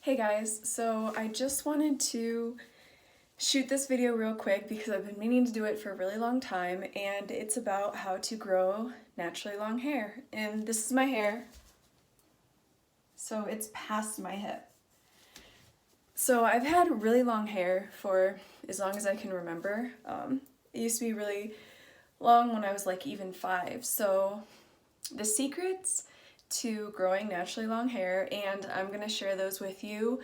Hey guys, so I just wanted to shoot this video real quick because I've been meaning to do it for a really long time, and it's about how to grow naturally long hair. And this is my hair, so it's past my hip. So I've had really long hair for as long as I can remember. It used to be really long when I was like even 5. So the secrets to growing naturally long hair, and I'm gonna share those with you.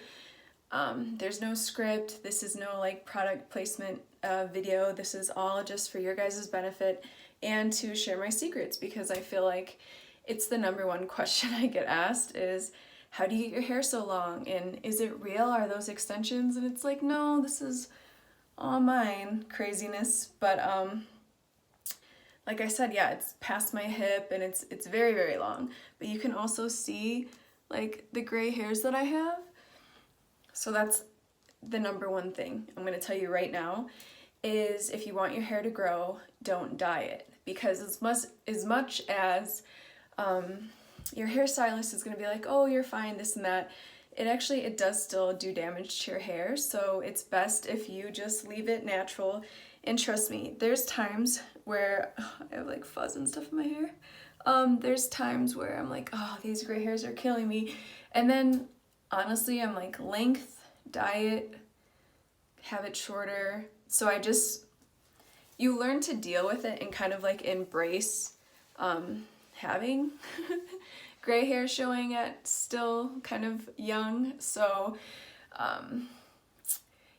There's no script. This is no like product placement video. This is all just for your guys' benefit and to share my secrets, because I feel like it's the number one question I get asked is, how do you get your hair so long? And is it real? Are those extensions? And it's like, no, this is all mine craziness. But like I said, yeah, it's past my hip and it's very, very long. But you can also see like the gray hairs that I have. So that's the number one thing I'm going to tell you right now is, if you want your hair to grow, don't dye it. Because as much as your hairstylist is going to be like, oh, you're fine, this and that, it does still do damage to your hair. So it's best if you just leave it natural. And trust me, there's times where I have like fuzz and stuff in my hair. There's times where I'm like, oh, these gray hairs are killing me. And then honestly, I'm like, length, dye it, have it shorter. So you learn to deal with it and kind of like embrace having gray hair showing at still kind of young. So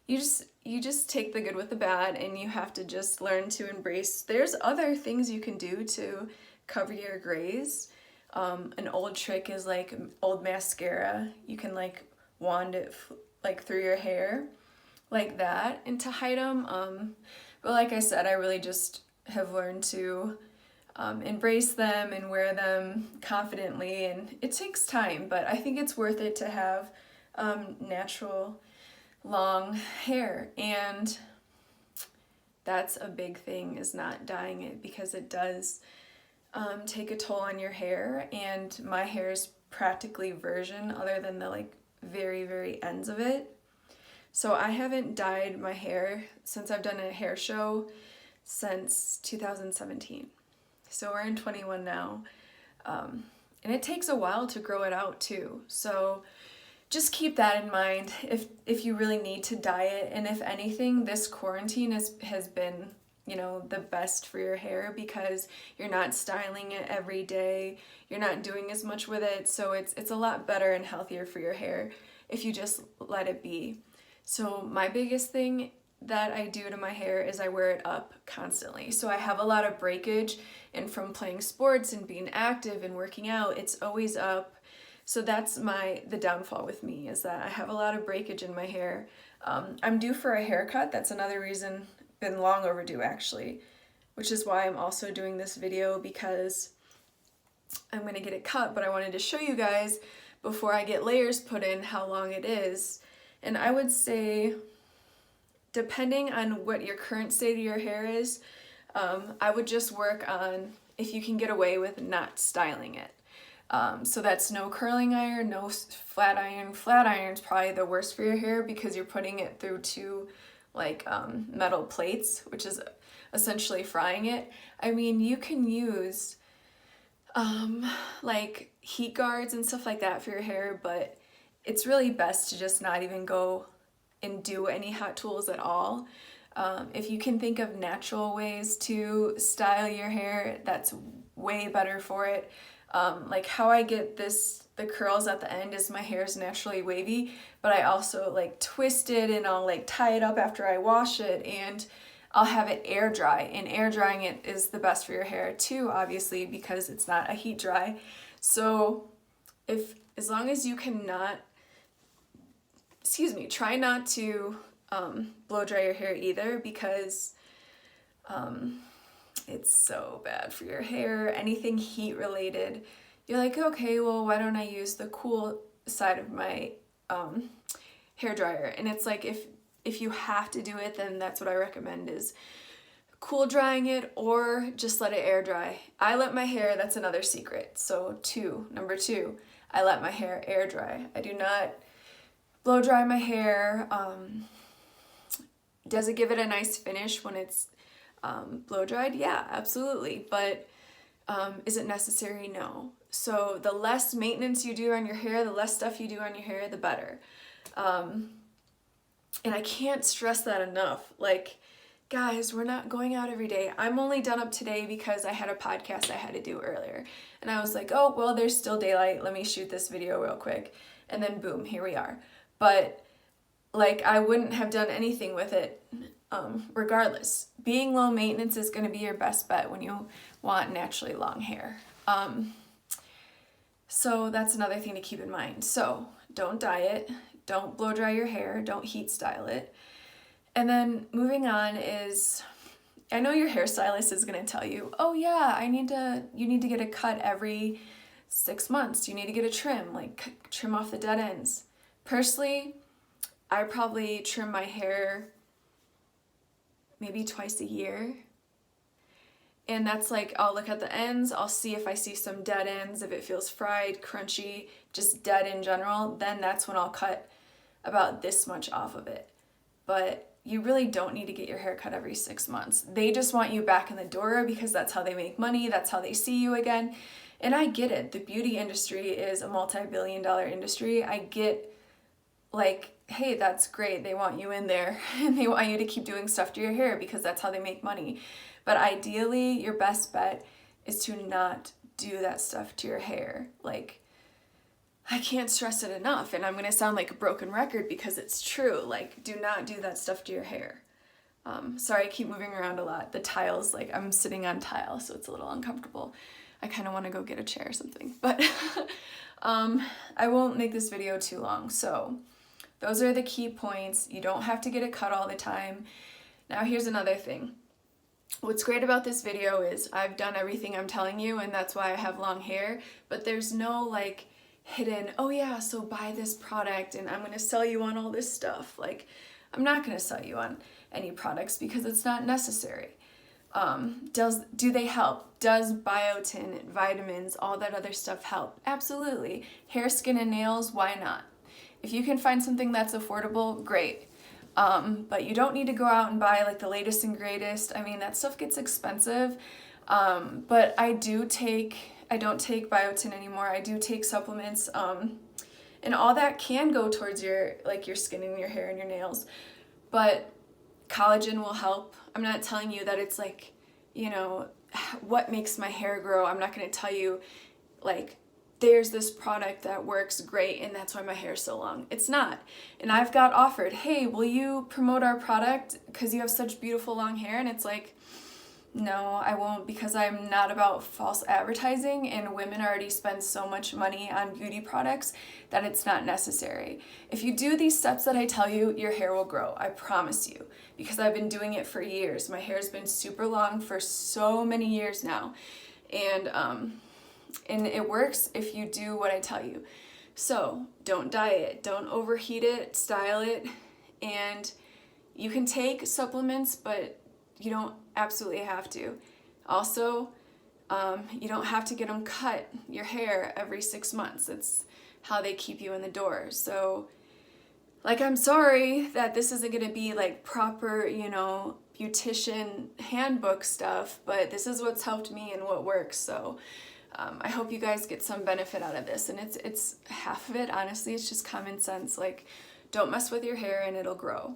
you just take the good with the bad, and you have to just learn to embrace. There's other things you can do to cover your grays. An old trick is like old mascara. You can like wand it like through your hair like that, and to hide them. But like I said, I really just have learned to embrace them and wear them confidently, and it takes time, but I think it's worth it to have natural long hair. And that's a big thing, is not dyeing it, because it does take a toll on your hair, and my hair is practically virgin other than the like very, very ends of it. So I haven't dyed my hair since I've done a hair show since 2017. So we're in 21 now. And it takes a while to grow it out too. So just keep that in mind if you really need to dye it. And if anything, this quarantine has been, the best for your hair, because you're not styling it every day. You're not doing as much with it. So it's a lot better and healthier for your hair if you just let it be. So my biggest thing that I do to my hair is I wear it up constantly. So I have a lot of breakage, and from playing sports and being active and working out, it's always up. So that's the downfall with me, is that I have a lot of breakage in my hair. I'm due for a haircut. That's another reason, been long overdue actually, which is why I'm also doing this video, because I'm gonna get it cut, but I wanted to show you guys before I get layers put in how long it is. And I would say, depending on what your current state of your hair is, I would just work on if you can get away with not styling it. So that's no curling iron, no flat iron. Flat iron's probably the worst for your hair, because you're putting it through two like metal plates, which is essentially frying it. I mean, you can use like heat guards and stuff like that for your hair, but it's really best to just not even go and do any hot tools at all. If you can think of natural ways to style your hair, that's way better for it. Like how I get the curls at the end is my hair is naturally wavy, but I also like twist it, and I'll like tie it up after I wash it, and I'll have it air dry. And air drying it is the best for your hair too, obviously, because it's not a heat dry. So as long as you cannot, try not to blow dry your hair either, because it's so bad for your hair. Anything heat related, you're like, okay, well, why don't I use the cool side of my hair dryer? And it's like, if you have to do it, then that's what I recommend, is cool drying it, or just let it air dry. I let my hair, that's another secret. So number two, I let my hair air dry. I do not blow dry my hair. Does it give it a nice finish when it's blow dried? Yeah, absolutely. But is it necessary? No. So the less maintenance you do on your hair, the less stuff you do on your hair, the better. And I can't stress that enough. Like, guys, we're not going out every day. I'm only done up today because I had a podcast I had to do earlier. And I was like, oh, well, there's still daylight. Let me shoot this video real quick. And then boom, here we are. But like, I wouldn't have done anything with it regardless. Being low maintenance is going to be your best bet when you want naturally long hair. So that's another thing to keep in mind. So don't dye it. Don't blow dry your hair. Don't heat style it. And then moving on is, I know your hairstylist is going to tell you, oh yeah, you need to get a cut every 6 months. You need to get a trim, like trim off the dead ends. Personally, I probably trim my hair maybe twice a year. And that's like, I'll look at the ends, I'll see if I see some dead ends, if it feels fried, crunchy, just dead in general, then that's when I'll cut about this much off of it. But you really don't need to get your hair cut every 6 months. They just want you back in the door because that's how they make money, that's how they see you again. And I get it, the beauty industry is a multi-billion-dollar industry. I get, like, hey, that's great, they want you in there and they want you to keep doing stuff to your hair because that's how they make money. But ideally, your best bet is to not do that stuff to your hair. Like, I can't stress it enough, and I'm going to sound like a broken record because it's true. Like, do not do that stuff to your hair. Sorry, I keep moving around a lot. The tiles, like, I'm sitting on tile, so it's a little uncomfortable. I kind of want to go get a chair or something. But I won't make this video too long. So those are the key points. You don't have to get it cut all the time. Now, here's another thing. What's great about this video is I've done everything I'm telling you, and that's why I have long hair, but there's no like hidden, oh yeah, so buy this product and I'm going to sell you on all this stuff. Like, I'm not going to sell you on any products because it's not necessary. Do they help? Does biotin, vitamins, all that other stuff help? Absolutely. Hair, skin, and nails, why not? If you can find something that's affordable, great. But you don't need to go out and buy like the latest and greatest. I mean, that stuff gets expensive. But I don't take biotin anymore. I do take supplements. And all that can go towards your skin and your hair and your nails. But collagen will help. I'm not telling you that it's like, what makes my hair grow. I'm not going to tell you like, there's this product that works great and that's why my hair's so long. It's not. And I've got offered, hey, will you promote our product because you have such beautiful long hair? And it's like, no, I won't, because I'm not about false advertising, and women already spend so much money on beauty products that it's not necessary. If you do these steps that I tell you, your hair will grow. I promise you, because I've been doing it for years. My hair's been super long for so many years now. And it works if you do what I tell you. So don't dye it, don't overheat it, style it, and you can take supplements, but you don't absolutely have to. Also, you don't have to get them cut, your hair, every 6 months. That's how they keep you in the door. So, like, I'm sorry that this isn't going to be like proper, beautician handbook stuff, but this is what's helped me and what works. So I hope you guys get some benefit out of this. And it's half of it, honestly. It's just common sense. Like, don't mess with your hair and it'll grow.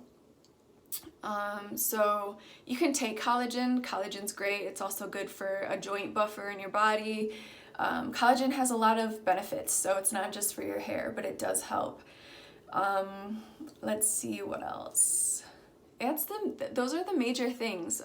So you can take collagen. Collagen's great. It's also good for a joint buffer in your body. Collagen has a lot of benefits, so it's not just for your hair, but it does help. Let's see what else. Those are the major things.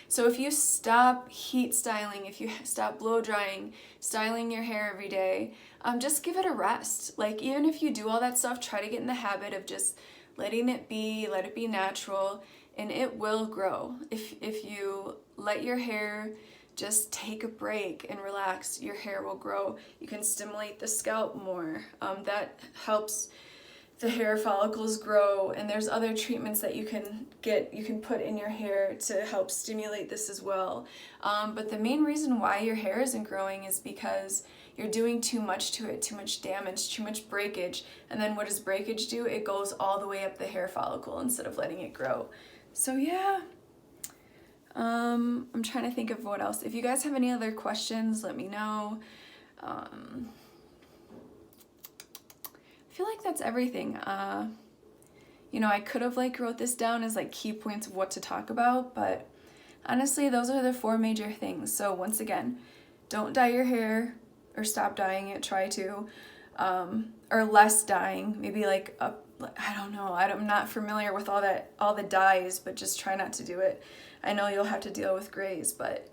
So if you stop heat styling, if you stop blow drying, styling your hair every day, just give it a rest. Like, even if you do all that stuff, try to get in the habit of just letting it be, let it be natural, and it will grow. If you let your hair just take a break and relax, your hair will grow. You can stimulate the scalp more. That helps the hair follicles grow, and there's other treatments that you can put in your hair to help stimulate this as well. But the main reason why your hair isn't growing is because you're doing too much to it, too much damage, too much breakage. And then what does breakage do? It goes all the way up the hair follicle instead of letting it grow. So yeah, I'm trying to think of what else. If you guys have any other questions, let me know. I feel like that's everything. You know, I could have like wrote this down as like key points of what to talk about, but honestly, those are the 4 major things. So once again, don't dye your hair or stop dyeing it, try to, or less dyeing, maybe like I don't know, I'm not familiar with all the dyes, but just try not to do it. I know you'll have to deal with grays, but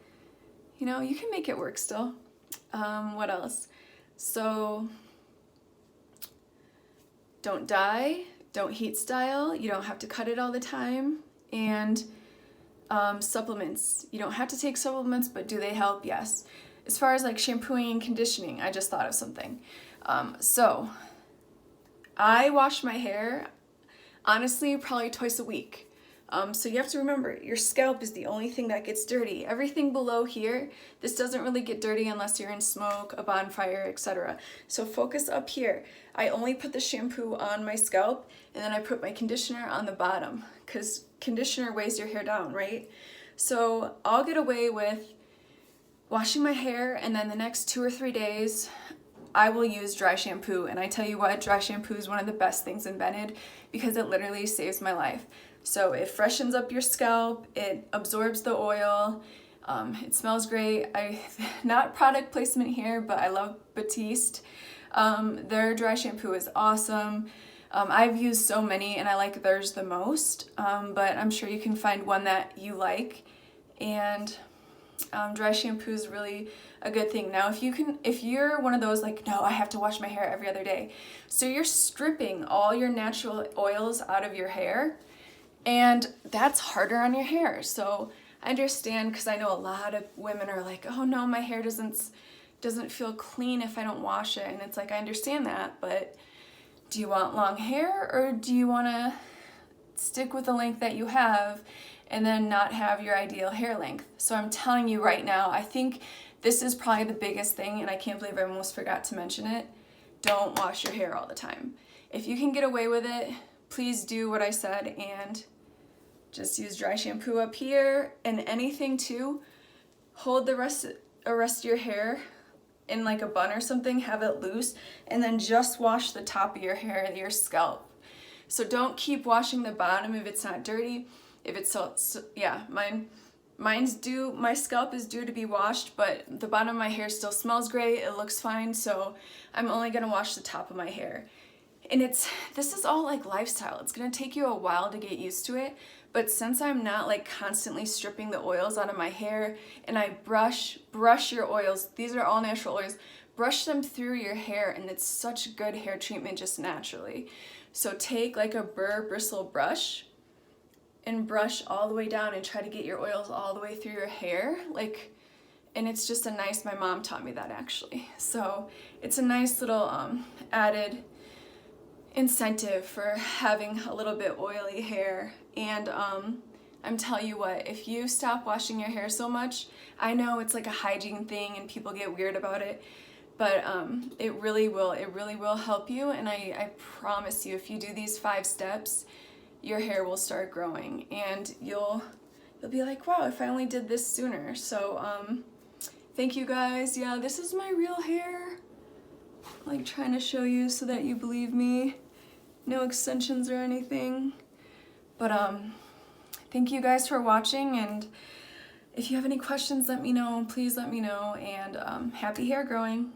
you know, you can make it work still. What else? So don't dye, don't heat style, you don't have to cut it all the time, and supplements. You don't have to take supplements, but do they help? Yes. As far as like shampooing and conditioning, I just thought of something. So I wash my hair, honestly, probably twice a week. So you have to remember, your scalp is the only thing that gets dirty. Everything below here, this doesn't really get dirty unless you're in smoke, a bonfire, etc. So focus up here. I only put the shampoo on my scalp, and then I put my conditioner on the bottom, because conditioner weighs your hair down, right? So I'll get away with washing my hair, and then the next 2 or 3 days, I will use dry shampoo. And I tell you what, dry shampoo is one of the best things invented because it literally saves my life. So it freshens up your scalp, it absorbs the oil, it smells great. Not product placement here, but I love Batiste. Their dry shampoo is awesome. I've used so many and I like theirs the most, but I'm sure you can find one that you like. And dry shampoo is really a good thing. Now, if you're one of those like, no, I have to wash my hair every other day, so you're stripping all your natural oils out of your hair, and that's harder on your hair. So I understand, because I know a lot of women are like, oh no, my hair doesn't feel clean if I don't wash it. And it's like, I understand that, but do you want long hair, or do you want to stick with the length that you have and then not have your ideal hair length? So I'm telling you right now, I think this is probably the biggest thing, and I can't believe I almost forgot to mention it. Don't wash your hair all the time. If you can get away with it, please do what I said and just use dry shampoo up here. And anything too, hold the rest of your hair in like a bun or something, have it loose, and then just wash the top of your hair, your scalp. So don't keep washing the bottom if it's not dirty. If it's so yeah, my scalp is due to be washed, but the bottom of my hair still smells great, it looks fine, so I'm only gonna wash the top of my hair. And this is all like lifestyle. It's gonna take you a while to get used to it, but since I'm not like constantly stripping the oils out of my hair, and I brush your oils, these are all natural oils, brush them through your hair, and it's such good hair treatment just naturally. So take like a burr bristle brush and brush all the way down and try to get your oils all the way through your hair, like, and it's just a nice, my mom taught me that actually. So it's a nice little added incentive for having a little bit oily hair. And I'm telling you what, if you stop washing your hair so much, I know it's like a hygiene thing and people get weird about it, but it really will help you. And I promise you, if you do these 5 steps, your hair will start growing, and you'll be like, wow, if I only did this sooner. So thank you guys. Yeah, this is my real hair, like trying to show you so that you believe me. No extensions or anything, but thank you guys for watching, and if you have any questions, let me know. Please let me know, and happy hair growing.